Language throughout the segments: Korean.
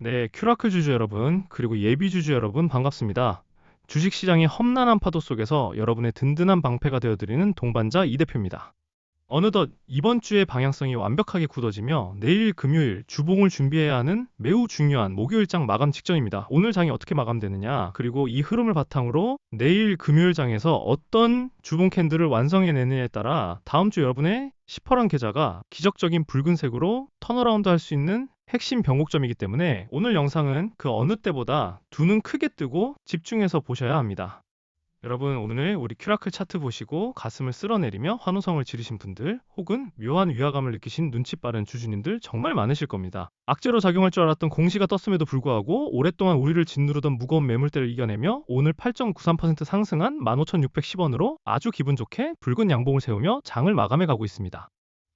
네, 큐라클 주주 여러분, 그리고 예비 주주 여러분 반갑습니다. 주식시장의 험난한 파도 속에서 여러분의 든든한 방패가 되어드리는 동반자 이 대표입니다. 어느덧 이번 주의 방향성이 완벽하게 굳어지며 내일 금요일 주봉을 준비해야 하는 매우 중요한 목요일장 마감 직전입니다. 오늘 장이 어떻게 마감되느냐, 그리고 이 흐름을 바탕으로 내일 금요일 장에서 어떤 주봉 캔들을 완성해내느냐에 따라 다음 주 여러분의 시퍼런 계좌가 기적적인 붉은색으로 턴어라운드 할 수 있는 핵심 변곡점이기 때문에 오늘 영상은 그 어느 때보다 두 눈 크게 뜨고 집중해서 보셔야 합니다. 여러분, 오늘 우리 큐라클 차트 보시고 가슴을 쓸어내리며 환호성을 지르신 분들, 혹은 묘한 위화감을 느끼신 눈치 빠른 주주님들 정말 많으실 겁니다. 악재로 작용할 줄 알았던 공시가 떴음에도 불구하고 오랫동안 우리를 짓누르던 무거운 매물대를 이겨내며 오늘 8.93% 상승한 15,610원으로 아주 기분 좋게 붉은 양봉을 세우며 장을 마감해 가고 있습니다.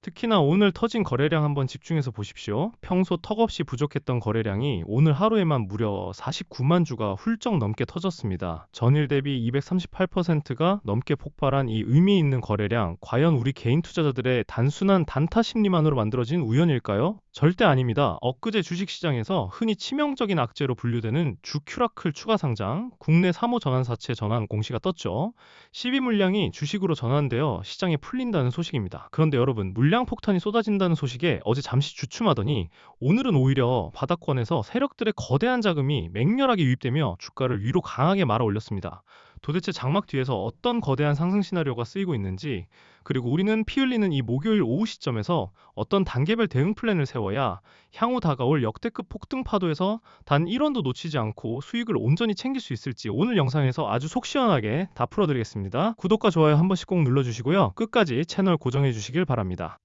특히나 오늘 터진 거래량 한번 집중해서 보십시오. 평소 턱없이 부족했던 거래량이 오늘 하루에만 무려 49만 주가 훌쩍 넘게 터졌습니다. 전일 대비 238%가 넘게 폭발한 이 의미 있는 거래량, 과연 우리 개인 투자자들의 단순한 단타 심리만으로 만들어진 우연일까요? 절대 아닙니다. 엊그제 주식시장에서 흔히 치명적인 악재로 분류되는 주큐라클 추가 상장, 국내 3호 전환사채 전환 공시가 떴죠. 12 물량이 주식으로 전환되어 시장에 풀린다는 소식입니다. 그런데 여러분, 물량 폭탄이 쏟아진다는 소식에 어제 잠시 주춤하더니 오늘은 오히려 바닥권에서 세력들의 거대한 자금이 맹렬하게 유입되며 주가를 위로 강하게 말아 올렸습니다. 도대체 장막 뒤에서 어떤 거대한 상승 시나리오가 쓰이고 있는지, 그리고 우리는 피 흘리는 이 목요일 오후 시점에서 어떤 단계별 대응 플랜을 세워야 향후 다가올 역대급 폭등 파도에서 단 1원도 놓치지 않고 수익을 온전히 챙길 수 있을지 오늘 영상에서 아주 속 시원하게 다 풀어드리겠습니다. 구독과 좋아요 한 번씩 꼭 눌러주시고요. 끝까지 채널 고정해 주시길 바랍니다.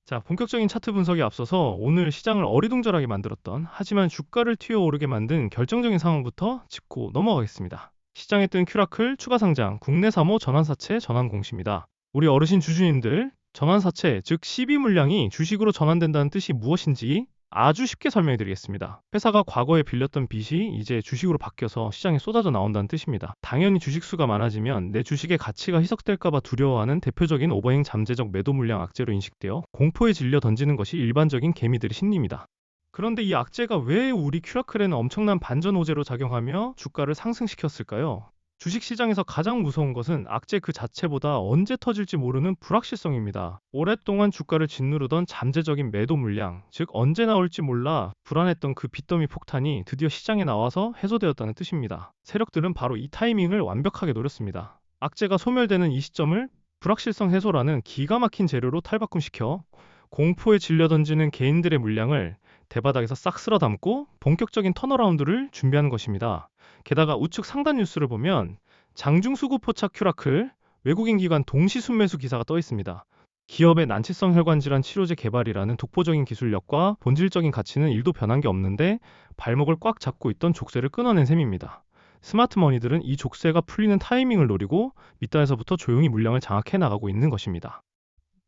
자, 본격적인 차트 분석에 앞서서 오늘 시장을 어리둥절하게 만들었던, 하지만 주가를 튀어오르게 만든 결정적인 상황부터 짚고 넘어가겠습니다. 시장에 뜬 큐라클 추가 상장 국내 3호 전환사채 전환 공시입니다. 우리 어르신 주주님들, 전환사채 즉 12 물량이 주식으로 전환된다는 뜻이 무엇인지 아주 쉽게 설명해 드리겠습니다. 회사가 과거에 빌렸던 빚이 이제 주식으로 바뀌어서 시장에 쏟아져 나온다는 뜻입니다. 당연히 주식수가 많아지면 내 주식의 가치가 희석될까봐 두려워하는 대표적인 오버행 잠재적 매도 물량 악재로 인식되어 공포에 질려 던지는 것이 일반적인 개미들의 심리입니다. 그런데 이 악재가 왜 우리 큐라클에는 엄청난 반전 호재로 작용하며 주가를 상승시켰을까요? 주식시장에서 가장 무서운 것은 악재 그 자체보다 언제 터질지 모르는 불확실성입니다. 오랫동안 주가를 짓누르던 잠재적인 매도 물량, 즉 언제 나올지 몰라 불안했던 그 빚더미 폭탄이 드디어 시장에 나와서 해소되었다는 뜻입니다. 세력들은 바로 이 타이밍을 완벽하게 노렸습니다. 악재가 소멸되는 이 시점을 불확실성 해소라는 기가 막힌 재료로 탈바꿈시켜 공포에 질려 던지는 개인들의 물량을 대바닥에서 싹 쓸어 담고 본격적인 턴어라운드를 준비하는 것입니다. 게다가 우측 상단 뉴스를 보면 장중수급 포착 큐라클, 외국인 기관 동시 순매수 기사가 떠 있습니다. 기업의 난치성 혈관 질환 치료제 개발이라는 독보적인 기술력과 본질적인 가치는 1도 변한 게 없는데 발목을 꽉 잡고 있던 족쇄를 끊어낸 셈입니다. 스마트 머니들은 이 족쇄가 풀리는 타이밍을 노리고 밑단에서부터 조용히 물량을 장악해 나가고 있는 것입니다.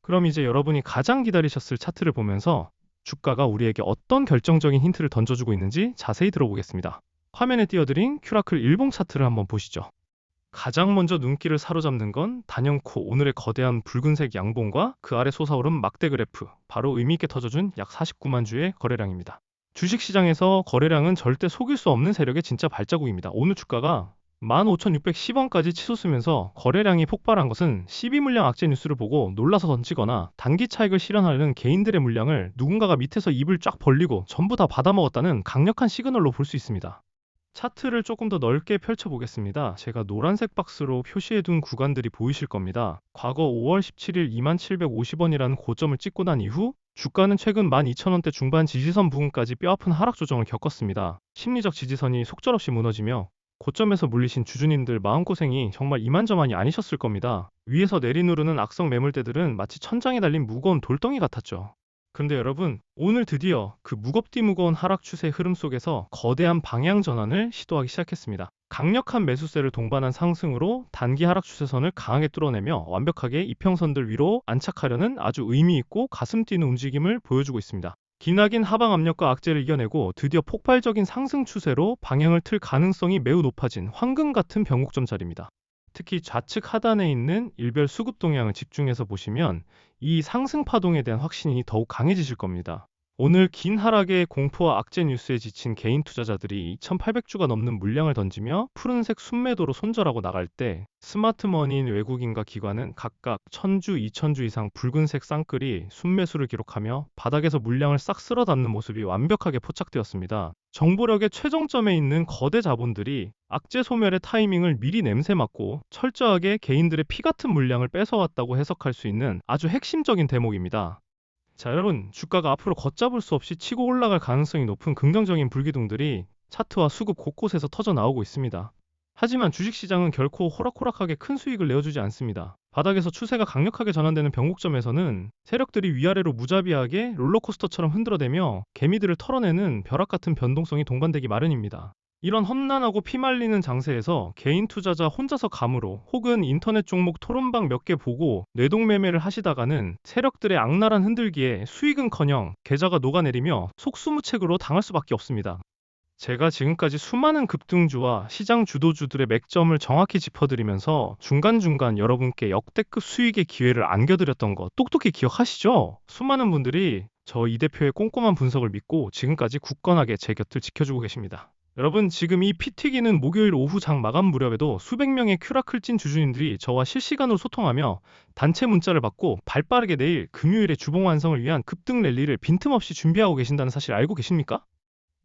그럼 이제 여러분이 가장 기다리셨을 차트를 보면서 주가가 우리에게 어떤 결정적인 힌트를 던져주고 있는지 자세히 들어보겠습니다. 화면에 띄워드린 큐라클 일봉 차트를 한번 보시죠. 가장 먼저 눈길을 사로잡는 건 단연코 오늘의 거대한 붉은색 양봉과 그 아래 솟아오른 막대 그래프, 바로 의미있게 터져준 약 49만 주의 거래량입니다. 주식시장에서 거래량은 절대 속일 수 없는 세력의 진짜 발자국입니다. 오늘 주가가 15,610원까지 치솟으면서 거래량이 폭발한 것은 12 물량 악재 뉴스를 보고 놀라서 던지거나 단기 차익을 실현하려는 개인들의 물량을 누군가가 밑에서 입을 쫙 벌리고 전부 다 받아먹었다는 강력한 시그널로 볼 수 있습니다. 차트를 조금 더 넓게 펼쳐보겠습니다. 제가 노란색 박스로 표시해둔 구간들이 보이실 겁니다. 과거 5월 17일 2750원이라는 고점을 찍고 난 이후 주가는 최근 12,000원대 중반 지지선 부근까지 뼈아픈 하락 조정을 겪었습니다. 심리적 지지선이 속절없이 무너지며 고점에서 물리신 주주님들 마음고생이 정말 이만저만이 아니셨을 겁니다. 위에서 내리누르는 악성 매물대들은 마치 천장에 달린 무거운 돌덩이 같았죠. 그런데 여러분, 오늘 드디어 그 무겁디 무거운 하락 추세 흐름 속에서 거대한 방향 전환을 시도하기 시작했습니다. 강력한 매수세를 동반한 상승으로 단기 하락 추세선을 강하게 뚫어내며 완벽하게 이평선들 위로 안착하려는 아주 의미있고 가슴 뛰는 움직임을 보여주고 있습니다. 기나긴 하방 압력과 악재를 이겨내고 드디어 폭발적인 상승 추세로 방향을 틀 가능성이 매우 높아진 황금 같은 변곡점 자리입니다. 특히 좌측 하단에 있는 일별 수급 동향을 집중해서 보시면 이 상승 파동에 대한 확신이 더욱 강해지실 겁니다. 오늘 긴 하락의 공포와 악재 뉴스에 지친 개인 투자자들이 2,800주가 넘는 물량을 던지며 푸른색 순매도로 손절하고 나갈 때 스마트머니인 외국인과 기관은 각각 1,000주, 2,000주 이상 붉은색 쌍끌이 순매수를 기록하며 바닥에서 물량을 싹 쓸어 담는 모습이 완벽하게 포착되었습니다. 정보력의 최정점에 있는 거대 자본들이 악재 소멸의 타이밍을 미리 냄새 맡고 철저하게 개인들의 피 같은 물량을 뺏어왔다고 해석할 수 있는 아주 핵심적인 대목입니다. 자, 여러분, 주가가 앞으로 걷잡을 수 없이 치고 올라갈 가능성이 높은 긍정적인 불기둥들이 차트와 수급 곳곳에서 터져 나오고 있습니다. 하지만 주식시장은 결코 호락호락하게 큰 수익을 내어주지 않습니다. 바닥에서 추세가 강력하게 전환되는 변곡점에서는 세력들이 위아래로 무자비하게 롤러코스터처럼 흔들어대며 개미들을 털어내는 벼락 같은 변동성이 동반되기 마련입니다. 이런 험난하고 피말리는 장세에서 개인 투자자 혼자서 감으로 혹은 인터넷 종목 토론방 몇 개 보고 뇌동매매를 하시다가는 세력들의 악랄한 흔들기에 수익은커녕 계좌가 녹아내리며 속수무책으로 당할 수밖에 없습니다. 제가 지금까지 수많은 급등주와 시장 주도주들의 맥점을 정확히 짚어드리면서 중간중간 여러분께 역대급 수익의 기회를 안겨드렸던 거 똑똑히 기억하시죠? 수많은 분들이 저 이 대표의 꼼꼼한 분석을 믿고 지금까지 굳건하게 제 곁을 지켜주고 계십니다. 여러분, 지금 이 피 튀기는 목요일 오후 장 마감 무렵에도 수백 명의 큐라클 찐 주주님들이 저와 실시간으로 소통하며 단체 문자를 받고 발빠르게 내일 금요일에 주봉 완성을 위한 급등 랠리를 빈틈없이 준비하고 계신다는 사실 알고 계십니까?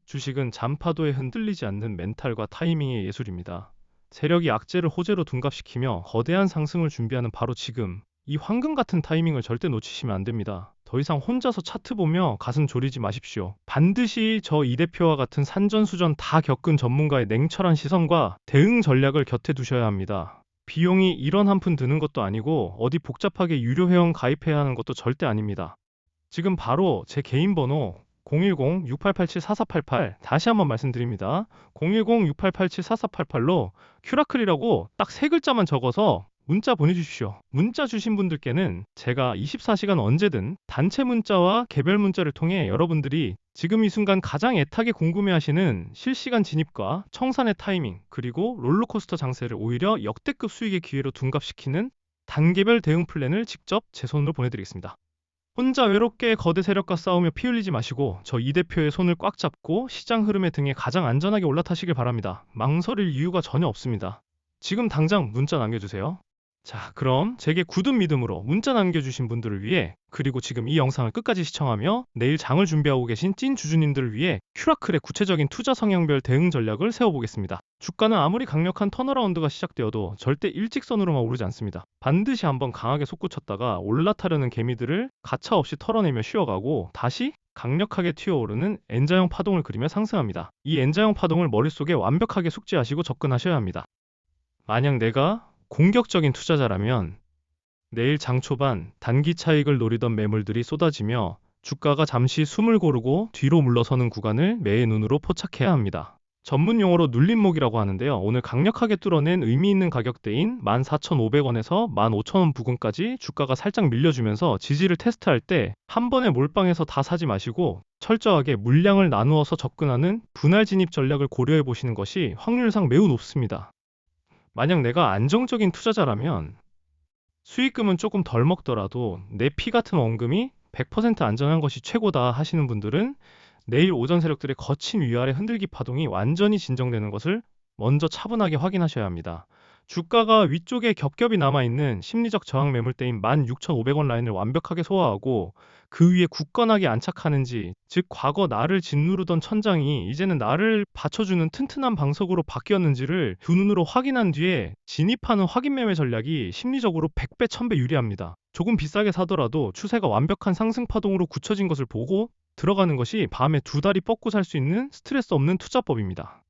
주식은 잔파도에 흔들리지 않는 멘탈과 타이밍의 예술입니다. 세력이 악재를 호재로 둔갑시키며 거대한 상승을 준비하는 바로 지금, 이 황금 같은 타이밍을 절대 놓치시면 안 됩니다. 더 이상 혼자서 차트 보며 가슴 졸이지 마십시오. 반드시 저 이 대표와 같은 산전수전 다 겪은 전문가의 냉철한 시선과 대응 전략을 곁에 두셔야 합니다. 비용이 1원 한 푼 드는 것도 아니고 어디 복잡하게 유료 회원 가입해야 하는 것도 절대 아닙니다. 지금 바로 제 개인 번호 010-6887-4488 다시 한번 말씀드립니다. 010-6887-4488로 큐라클이라고 딱 세 글자만 적어서 문자 보내주십시오. 문자 주신 분들께는 제가 24시간 언제든 단체 문자와 개별 문자를 통해 여러분들이 지금 이 순간 가장 애타게 궁금해하시는 실시간 진입과 청산의 타이밍, 그리고 롤러코스터 장세를 오히려 역대급 수익의 기회로 둔갑시키는 단계별 대응 플랜을 직접 제 손으로 보내드리겠습니다. 혼자 외롭게 거대 세력과 싸우며 피 흘리지 마시고 저 이 대표의 손을 꽉 잡고 시장 흐름의 등에 가장 안전하게 올라타시길 바랍니다. 망설일 이유가 전혀 없습니다. 지금 당장 문자 남겨주세요. 자, 그럼 제게 굳은 믿음으로 문자 남겨주신 분들을 위해, 그리고 지금 이 영상을 끝까지 시청하며 내일 장을 준비하고 계신 찐 주주님들을 위해 큐라클의 구체적인 투자 성향별 대응 전략을 세워보겠습니다. 주가는 아무리 강력한 턴어라운드가 시작되어도 절대 일직선으로만 오르지 않습니다. 반드시 한번 강하게 솟구쳤다가 올라타려는 개미들을 가차없이 털어내며 쉬어가고 다시 강력하게 튀어오르는 N자형 파동을 그리며 상승합니다. 이 N자형 파동을 머릿속에 완벽하게 숙지하시고 접근하셔야 합니다. 만약 내가 공격적인 투자자라면 내일 장 초반 단기 차익을 노리던 매물들이 쏟아지며 주가가 잠시 숨을 고르고 뒤로 물러서는 구간을 매의 눈으로 포착해야 합니다. 전문 용어로 눌림목이라고 하는데요. 오늘 강력하게 뚫어낸 의미 있는 가격대인 14,500원에서 15,000원 부근까지 주가가 살짝 밀려주면서 지지를 테스트할 때 한 번에 몰빵해서 다 사지 마시고 철저하게 물량을 나누어서 접근하는 분할 진입 전략을 고려해 보시는 것이 확률상 매우 높습니다. 만약 내가 안정적인 투자자라면 수익금은 조금 덜 먹더라도 내 피 같은 원금이 100% 안전한 것이 최고다 하시는 분들은 내일 오전 세력들의 거친 위아래 흔들기 파동이 완전히 진정되는 것을 먼저 차분하게 확인하셔야 합니다. 주가가 위쪽에 겹겹이 남아있는 심리적 저항 매물대인 16,500원 라인을 완벽하게 소화하고 그 위에 굳건하게 안착하는지, 즉 과거 나를 짓누르던 천장이 이제는 나를 받쳐주는 튼튼한 방석으로 바뀌었는지를 두 눈으로 확인한 뒤에 진입하는 확인 매매 전략이 심리적으로 100배, 1000배 유리합니다. 조금 비싸게 사더라도 추세가 완벽한 상승 파동으로 굳혀진 것을 보고 들어가는 것이 밤에 두 다리 뻗고 살 수 있는 스트레스 없는 투자법입니다.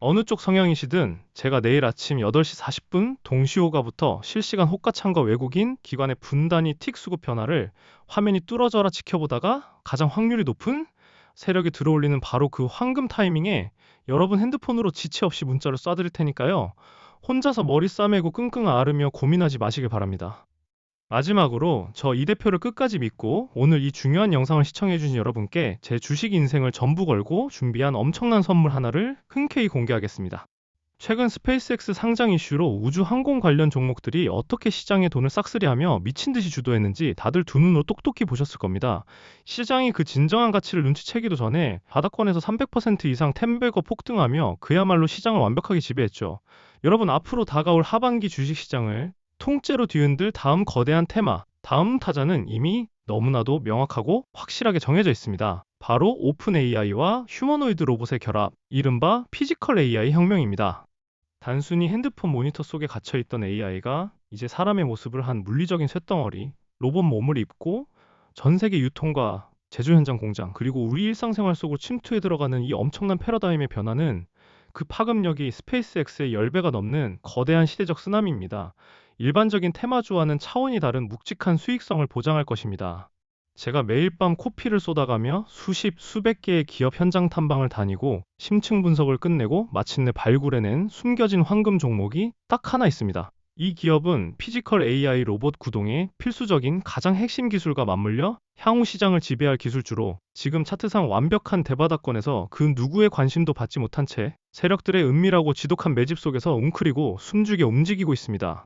어느 쪽 성향이시든 제가 내일 아침 8시 40분 동시호가부터 실시간 호가 참가 외국인 기관의 분단위 틱 수급 변화를 화면이 뚫어져라 지켜보다가 가장 확률이 높은 세력이 들어올리는 바로 그 황금 타이밍에 여러분 핸드폰으로 지체 없이 문자를 쏴드릴 테니까요. 혼자서 머리 싸매고 끙끙 앓으며 고민하지 마시길 바랍니다. 마지막으로 저 이 대표를 끝까지 믿고 오늘 이 중요한 영상을 시청해주신 여러분께 제 주식 인생을 전부 걸고 준비한 엄청난 선물 하나를 흔쾌히 공개하겠습니다. 최근 스페이스X 상장 이슈로 우주 항공 관련 종목들이 어떻게 시장에 돈을 싹쓸이하며 미친 듯이 주도했는지 다들 두 눈으로 똑똑히 보셨을 겁니다. 시장이 그 진정한 가치를 눈치채기도 전에 바닥권에서 300% 이상 텐베거 폭등하며 그야말로 시장을 완벽하게 지배했죠. 여러분, 앞으로 다가올 하반기 주식시장을 통째로 뒤흔들 다음 거대한 테마, 다음 타자는 이미 너무나도 명확하고 확실하게 정해져 있습니다. 바로 오픈 AI와 휴머노이드 로봇의 결합, 이른바 피지컬 AI 혁명입니다. 단순히 핸드폰 모니터 속에 갇혀있던 AI가 이제 사람의 모습을 한 물리적인 쇳덩어리, 로봇 몸을 입고 전 세계 유통과 제조 현장 공장, 그리고 우리 일상생활 속으로 침투해 들어가는 이 엄청난 패러다임의 변화는 그 파급력이 스페이스X의 10배가 넘는 거대한 시대적 쓰나미입니다. 일반적인 테마주와는 차원이 다른 묵직한 수익성을 보장할 것입니다. 제가 매일 밤 코피를 쏟아가며 수백 개의 기업 현장 탐방을 다니고 심층 분석을 끝내고 마침내 발굴해낸 숨겨진 황금 종목이 딱 하나 있습니다. 이 기업은 피지컬 AI 로봇 구동의 필수적인 가장 핵심 기술과 맞물려 향후 시장을 지배할 기술주로 지금 차트상 완벽한 대바닥권에서 그 누구의 관심도 받지 못한 채 세력들의 은밀하고 지독한 매집 속에서 웅크리고 숨죽여 움직이고 있습니다.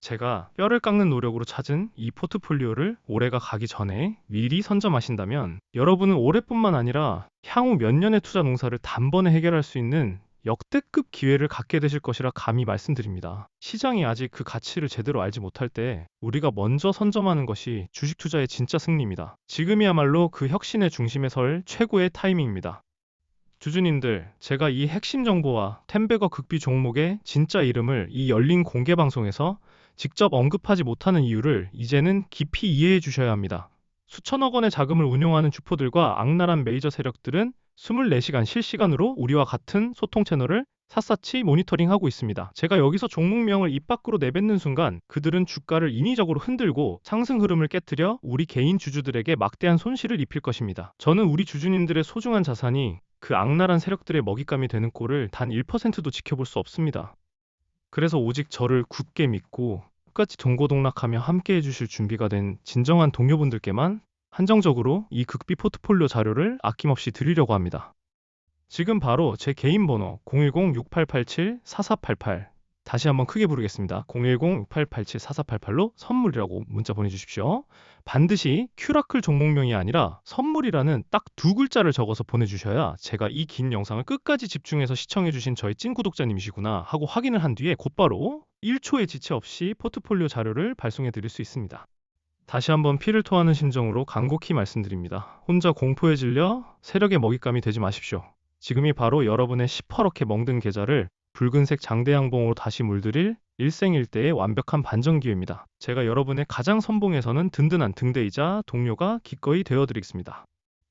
제가 뼈를 깎는 노력으로 찾은 이 포트폴리오를 올해가 가기 전에 미리 선점하신다면 여러분은 올해뿐만 아니라 향후 몇 년의 투자 농사를 단번에 해결할 수 있는 역대급 기회를 갖게 되실 것이라 감히 말씀드립니다. 시장이 아직 그 가치를 제대로 알지 못할 때 우리가 먼저 선점하는 것이 주식 투자의 진짜 승리입니다. 지금이야말로 그 혁신의 중심에 설 최고의 타이밍입니다. 주주님들, 제가 이 핵심 정보와 텐베거 극비 종목의 진짜 이름을 이 열린 공개 방송에서 직접 언급하지 못하는 이유를 이제는 깊이 이해해 주셔야 합니다. 수천억 원의 자금을 운용하는 주포들과 악랄한 메이저 세력들은 24시간 실시간으로 우리와 같은 소통 채널을 샅샅이 모니터링하고 있습니다. 제가 여기서 종목명을 입 밖으로 내뱉는 순간 그들은 주가를 인위적으로 흔들고 상승 흐름을 깨뜨려 우리 개인 주주들에게 막대한 손실을 입힐 것입니다. 저는 우리 주주님들의 소중한 자산이 그 악랄한 세력들의 먹잇감이 되는 꼴을 단 1%도 지켜볼 수 없습니다. 그래서 오직 저를 굳게 믿고 끝까지 동고동락하며 함께 해주실 준비가 된 진정한 동료분들께만 한정적으로 이 극비 포트폴리오 자료를 아낌없이 드리려고 합니다. 지금 바로 제 개인 번호 010-6887-4488 다시 한번 크게 부르겠습니다. 010-6887-4488로 선물이라고 문자 보내주십시오. 반드시 큐라클 종목명이 아니라 선물이라는 딱 두 글자를 적어서 보내주셔야 제가 이 긴 영상을 끝까지 집중해서 시청해주신 저희 찐 구독자님이시구나 하고 확인을 한 뒤에 곧바로 1초의 지체 없이 포트폴리오 자료를 발송해 드릴 수 있습니다. 다시 한번 피를 토하는 심정으로 간곡히 말씀드립니다. 혼자 공포에 질려 세력의 먹잇감이 되지 마십시오. 지금이 바로 여러분의 시퍼렇게 멍든 계좌를 붉은색 장대 양봉으로 다시 물들일 일생일대의 완벽한 반전 기회입니다. 제가 여러분의 가장 선봉에서는 든든한 등대이자 동료가 기꺼이 되어드리겠습니다.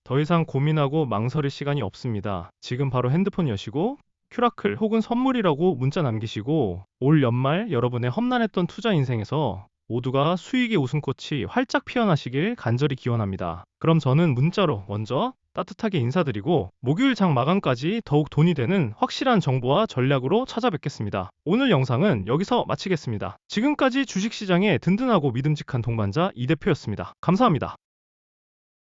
더 이상 고민하고 망설일 시간이 없습니다. 지금 바로 핸드폰 여시고 큐라클 혹은 선물이라고 문자 남기시고 올 연말 여러분의 험난했던 투자 인생에서 모두가 수익의 웃음꽃이 활짝 피어나시길 간절히 기원합니다. 그럼 저는 문자로 먼저 따뜻하게 인사드리고 목요일 장 마감까지 더욱 돈이 되는 확실한 정보와 전략으로 찾아뵙겠습니다. 오늘 영상은 여기서 마치겠습니다. 지금까지 주식시장의 든든하고 믿음직한 동반자 이 대표였습니다. 감사합니다.